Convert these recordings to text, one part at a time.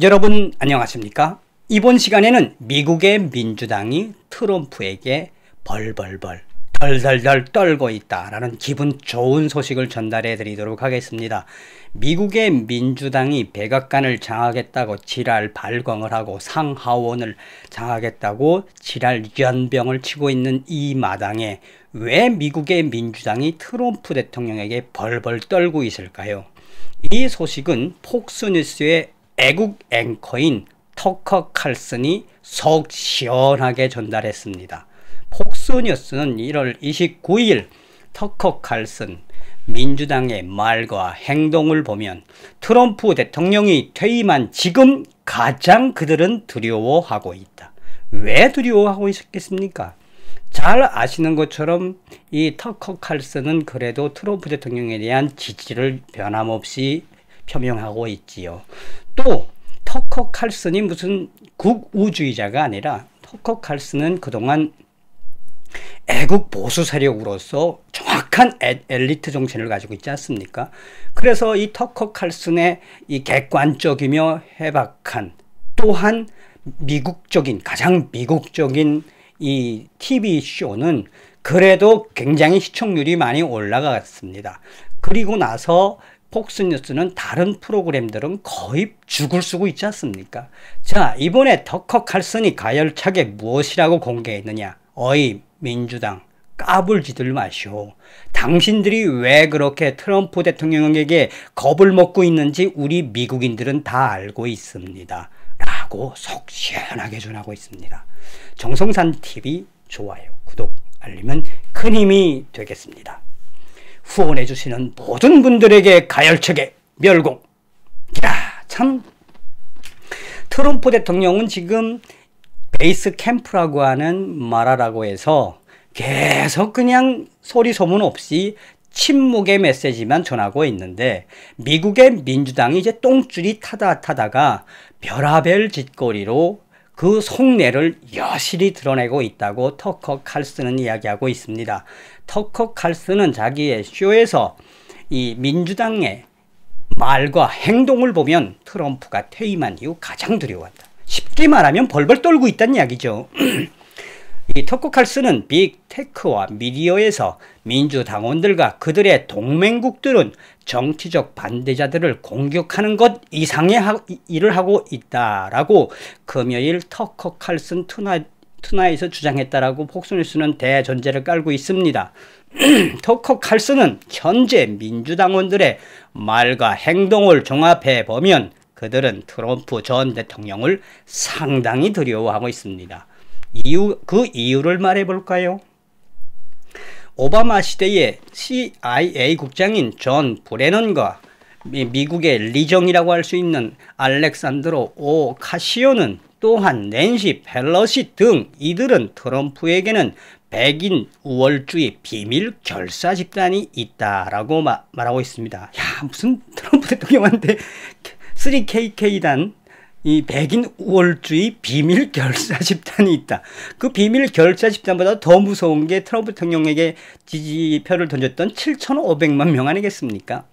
여러분 안녕하십니까? 이번 시간에는 미국의 민주당이 트럼프에게 벌벌벌 덜덜덜 떨고 있다라는 기분 좋은 소식을 전달해 드리도록 하겠습니다. 미국의 민주당이 백악관을 장악했다고 지랄 발광을 하고 상하원을 장악했다고 지랄 연병을 치고 있는 이 마당에 왜 미국의 민주당이 트럼프 대통령에게 벌벌 떨고 있을까요? 이 소식은 폭스뉴스의 애국 앵커인 터커 칼슨이 속 시원하게 전달했습니다. 폭스뉴스는 1월 29일 터커 칼슨 민주당의 말과 행동을 보면 트럼프 대통령이 퇴임한 지금 가장 그들은 두려워하고 있다. 왜 두려워하고 있겠습니까? 잘 아시는 것처럼 이 터커 칼슨은 그래도 트럼프 대통령에 대한 지지를 변함없이 표명하고 있지요. 또 터커 칼슨이 무슨 극우주의자가 아니라 터커 칼슨은 그동안 애국 보수 세력으로서 정확한 엘리트 정신을 가지고 있지 않습니까? 그래서 이 터커 칼슨의 이 객관적이며 해박한 또한 미국적인 가장 미국적인 이 TV 쇼는 그래도 굉장히 시청률이 많이 올라갔습니다. 그리고 나서 폭스뉴스는 다른 프로그램들은 거의 죽을 쓰고 있지 않습니까? 자, 이번에 터커 칼슨이 가열차게 무엇이라고 공개했느냐? 어이 민주당 까불지들 마시오. 당신들이 왜 그렇게 트럼프 대통령에게 겁을 먹고 있는지 우리 미국인들은 다 알고 있습니다. 라고 속 시원하게 전하고 있습니다. 정성산TV 좋아요, 구독, 알림은 큰 힘이 되겠습니다. 후원해주시는 모든 분들에게 가열차게 멸공. 참 트럼프 대통령은 지금 베이스 캠프라고 하는 말하라고 해서 계속 그냥 소리 소문 없이 침묵의 메시지만 전하고 있는데 미국의 민주당이 이제 똥줄이 타다가 별하별 짓거리로 그 속내를 여실히 드러내고 있다고 터커 칼슨은 이야기하고 있습니다. 터커 칼슨은 자기의 쇼에서 이 민주당의 말과 행동을 보면 트럼프가 퇴임한 이후 가장 두려워한다. 쉽게 말하면 벌벌 떨고 있다는 이야기죠. 이 터커 칼슨은 빅테크와 미디어에서 민주당원들과 그들의 동맹국들은 정치적 반대자들을 공격하는 것 이상의 일을 하고 있다라고 금요일 터커 칼슨 투나잇에서 주장했다라고 폭스뉴스는 대전제를 깔고 있습니다. 터커 칼슨은 현재 민주당원들의 말과 행동을 종합해 보면 그들은 트럼프 전 대통령을 상당히 두려워하고 있습니다. 그 이유를 말해 볼까요? 오바마 시대의 CIA 국장인 존 브레넌과 미국의 리정이라고 할 수 있는 알렉산드로 오카시오는 또한 낸시 펠러시 등 이들은 트럼프에게는 백인 우월주의 비밀 결사 집단이 있다라고 말하고 있습니다. 야, 무슨 트럼프 대통령한테 3KK단 이 백인 우월주의 비밀 결사 집단이 있다. 그 비밀 결사 집단보다 더 무서운 게 트럼프 대통령에게 지지표를 던졌던 7,500만 명 아니겠습니까?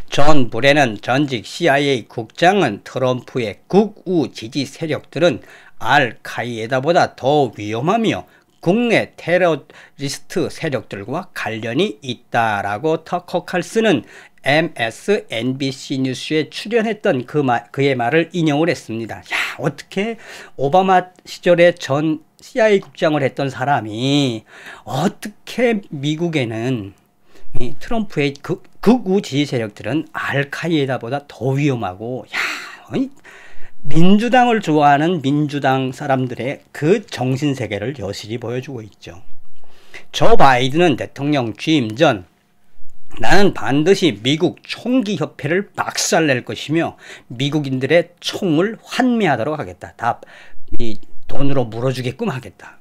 존 브레넌 전직 CIA 국장은 트럼프의 극우 지지 세력들은 알카이에다보다 더 위험하며 국내 테러리스트 세력들과 관련이 있다라고 터커 칼슨은 MSNBC 뉴스에 출연했던 그의 말을 인용을 했습니다. 야, 어떻게 오바마 시절에 전 CIA 국장을 했던 사람이 어떻게 미국에는 트럼프의 극우 지지 세력들은 알카이에다보다 더 위험하고, 야, 민주당을 좋아하는 민주당 사람들의 그 정신세계를 여실히 보여주고 있죠. 조 바이든은 대통령 취임 전 나는 반드시 미국 총기협회를 박살낼 것이며 미국인들의 총을 환매하도록 하겠다. 다 이 돈으로 물어주게끔 하겠다.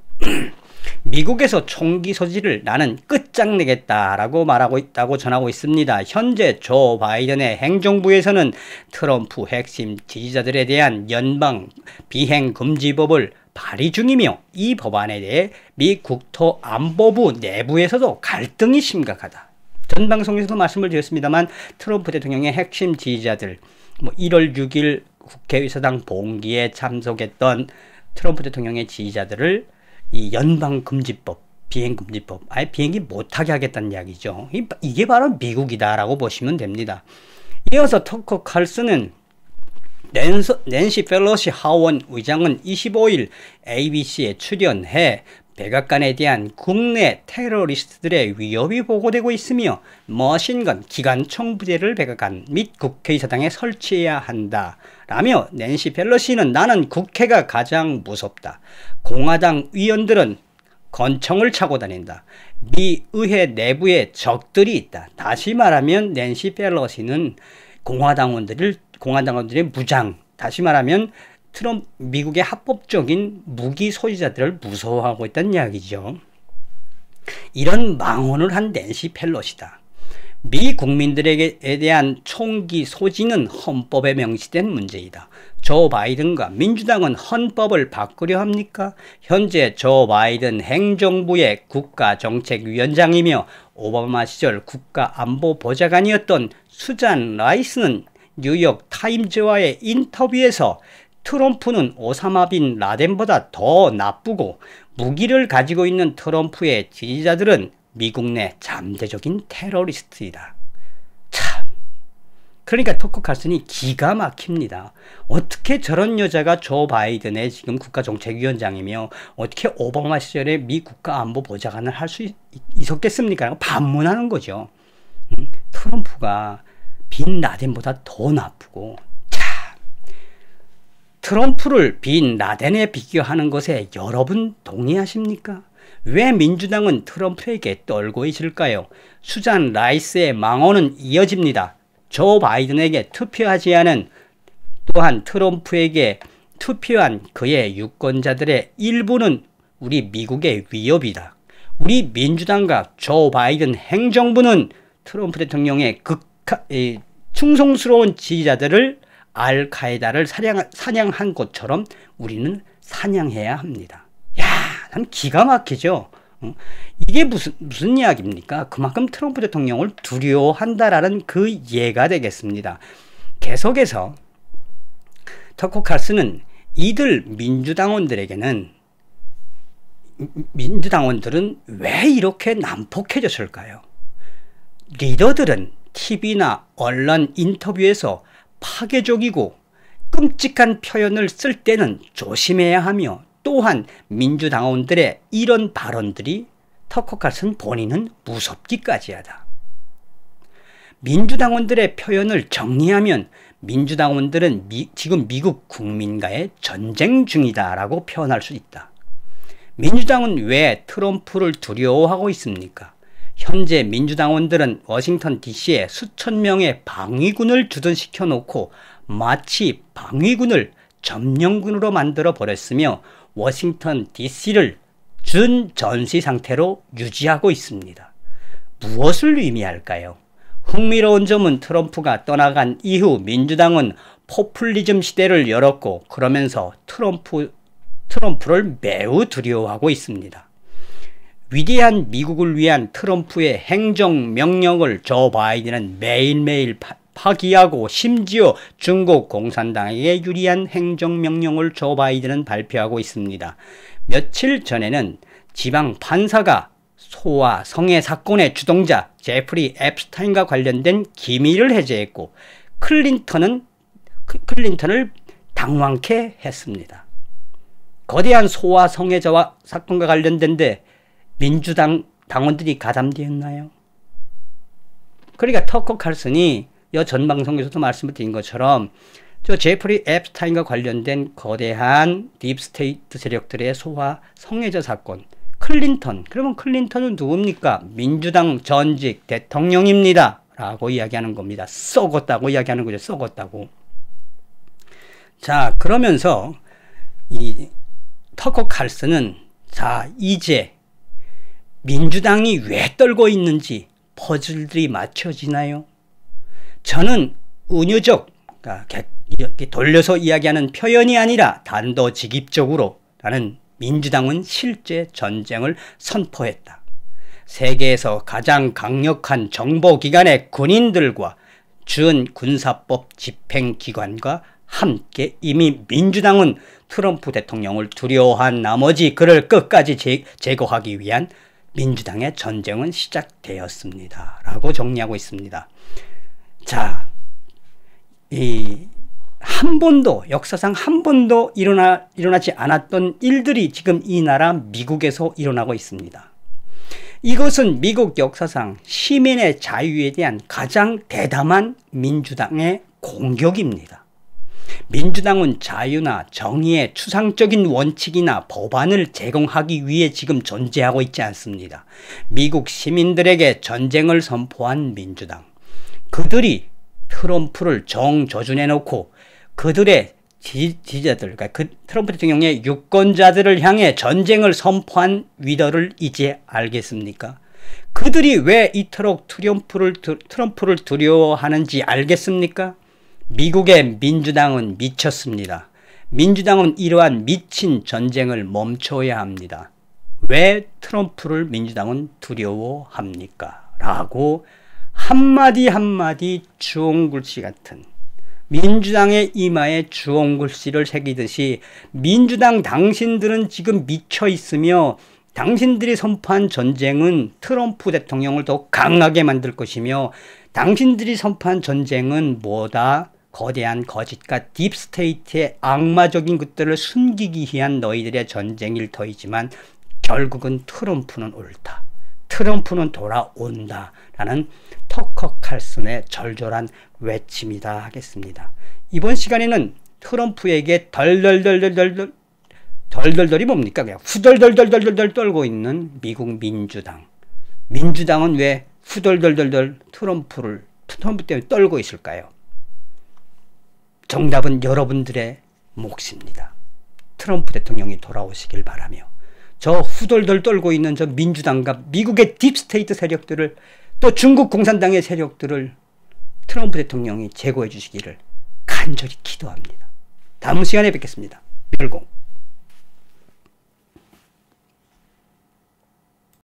미국에서 총기 소지를 나는 끝장내겠다라고 말하고 있다고 전하고 있습니다. 현재 조 바이든의 행정부에서는 트럼프 핵심 지지자들에 대한 연방 비행금지법을 발의 중이며 이 법안에 대해 미 국토안보부 내부에서도 갈등이 심각하다. 전 방송에서도 말씀을 드렸습니다만 트럼프 대통령의 핵심 지지자들 뭐 1월 6일 국회의사당 봉기에 참석했던 트럼프 대통령의 지지자들을 이 연방금지법, 비행금지법, 아예 비행기 못하게 하겠다는 이야기죠. 이게 바로 미국이다라고 보시면 됩니다. 이어서 터커 칼슨은 낸시 펠로시 하원 의장은 25일 ABC에 출연해 백악관에 대한 국내 테러리스트들의 위협이 보고되고 있으며 머신건 기관총 부대를 백악관 및 국회의사당에 설치해야 한다 라며 낸시 펠로시는 나는 국회가 가장 무섭다. 공화당 의원들은 권총을 차고 다닌다. 미 의회 내부에 적들이 있다. 다시 말하면 낸시 펠로시는 공화당원들의 무장, 다시 말하면 미국의 합법적인 무기 소지자들을 무서워하고 있다는 이야기죠. 이런 망언을 한 낸시 펠로시다. 미 국민들에 대한 총기 소지는 헌법에 명시된 문제이다. 조 바이든과 민주당은 헌법을 바꾸려 합니까? 현재 조 바이든 행정부의 국가정책위원장이며 오바마 시절 국가안보보좌관이었던 수잔 라이스는 뉴욕 타임즈와의 인터뷰에서 트럼프는 오사마 빈 라덴보다 더 나쁘고 무기를 가지고 있는 트럼프의 지지자들은 미국 내 잠재적인 테러리스트이다. 참, 그러니까 터커 칼슨이 기가 막힙니다. 어떻게 저런 여자가 조 바이든의 지금 국가정책위원장이며 어떻게 오바마 시절에 미 국가안보보좌관을 할 수 있었겠습니까? 반문하는 거죠. 트럼프가 빈 라덴보다 더 나쁘고, 트럼프를 빈 라덴에 비교하는 것에 여러분 동의하십니까? 왜 민주당은 트럼프에게 떨고 있을까요? 수잔 라이스의 망언은 이어집니다. 조 바이든에게 투표하지 않은, 또한 트럼프에게 투표한 그의 유권자들의 일부는 우리 미국의 위협이다. 우리 민주당과 조 바이든 행정부는 트럼프 대통령의 충성스러운 지지자들을 알카에다를 사냥한 것처럼 우리는 사냥해야 합니다. 야, 참 기가 막히죠. 이게 무슨 이야기입니까? 그만큼 트럼프 대통령을 두려워한다라는 그 예가 되겠습니다. 계속해서 터커 칼슨은 이들 민주당원들은 왜 이렇게 난폭해졌을까요? 리더들은 TV나 언론 인터뷰에서 파괴적이고 끔찍한 표현을 쓸 때는 조심해야 하며, 또한 민주당원들의 이런 발언들이 터커 칼슨 본인은 무섭기까지 하다. 민주당원들의 표현을 정리하면 민주당원들은 지금 미국 국민과의 전쟁 중이다 라고 표현할 수 있다. 민주당은 왜 트럼프를 두려워하고 있습니까? 현재 민주당원들은 워싱턴 DC에 수천 명의 방위군을 주둔시켜 놓고 마치 방위군을 점령군으로 만들어 버렸으며 워싱턴 DC를 준전시 상태로 유지하고 있습니다. 무엇을 의미할까요? 흥미로운 점은 트럼프가 떠나간 이후 민주당은 포퓰리즘 시대를 열었고, 그러면서 트럼프를 매우 두려워하고 있습니다. 위대한 미국을 위한 트럼프의 행정명령을 조 바이든은 매일매일 파기하고, 심지어 중국 공산당에게 유리한 행정명령을 조 바이든은 발표하고 있습니다. 며칠 전에는 지방 판사가 소아 성애 사건의 주동자 제프리 앱스타인과 관련된 기밀을 해제했고, 클린턴을 당황케 했습니다. 거대한 소아 성애자와 사건과 관련된데 민주당 당원들이 가담되었나요? 그러니까 터커 칼슨이 전 방송에서도 말씀을 드린 것처럼 저 제프리 앱스타인과 관련된 거대한 딥스테이트 세력들의 소아 성애자 사건, 그러면 클린턴은 누굽니까? 민주당 전직 대통령입니다 라고 이야기하는 겁니다. 썩었다고 이야기하는 거죠. 썩었다고. 자, 그러면서 이 터커 칼슨은 이제 민주당이 왜 떨고 있는지 퍼즐들이 맞춰지나요? 저는 은유적, 이렇게 돌려서 이야기하는 표현이 아니라 단도직입적으로 나는 민주당은 실제 전쟁을 선포했다. 세계에서 가장 강력한 정보기관의 군인들과 준군사법 집행기관과 함께 이미 민주당은 트럼프 대통령을 두려워한 나머지 그를 끝까지 제거하기 위한 민주당의 전쟁은 시작되었습니다. 라고 정리하고 있습니다. 자, 한 번도 역사상 한 번도 일어나지 않았던 일들이 지금 이 나라 미국에서 일어나고 있습니다. 이것은 미국 역사상 시민의 자유에 대한 가장 대담한 민주당의 공격입니다. 민주당은 자유나 정의의 추상적인 원칙이나 법안을 제공하기 위해 지금 존재하고 있지 않습니다. 미국 시민들에게 전쟁을 선포한 민주당, 그들이 트럼프를 정조준해놓고 그들의 지지자들, 그러니까 트럼프 대통령의 유권자들을 향해 전쟁을 선포한 위더를 이제 알겠습니까? 그들이 왜 이토록 트럼프를 두려워하는지 알겠습니까? 미국의 민주당은 미쳤습니다. 민주당은 이러한 미친 전쟁을 멈춰야 합니다. 왜 트럼프를 민주당은 두려워합니까? 라고 한마디 한마디 주홍글씨 같은, 민주당의 이마에 주홍글씨를 새기듯이 민주당 당신들은 지금 미쳐 있으며 당신들이 선포한 전쟁은 트럼프 대통령을 더 강하게 만들 것이며 당신들이 선포한 전쟁은 뭐다? 거대한 거짓과 딥스테이트의 악마적인 것들을 숨기기 위한 너희들의 전쟁일 터이지만 결국은 트럼프는 옳다. 트럼프는 돌아온다. 라는 터커 칼슨의 절절한 외침이다 하겠습니다. 이번 시간에는 트럼프에게 덜덜덜이 뭡니까? 그냥 후덜덜덜덜덜 떨고 있는 미국 민주당. 민주당은 왜 후덜덜덜덜 트럼프 때문에 떨고 있을까요? 정답은 여러분들의 몫입니다. 트럼프 대통령이 돌아오시길 바라며 저 후덜덜 떨고 있는 저 민주당과 미국의 딥스테이트 세력들을, 또 중국 공산당의 세력들을 트럼프 대통령이 제거해 주시기를 간절히 기도합니다. 다음 시간에 뵙겠습니다. 멸공.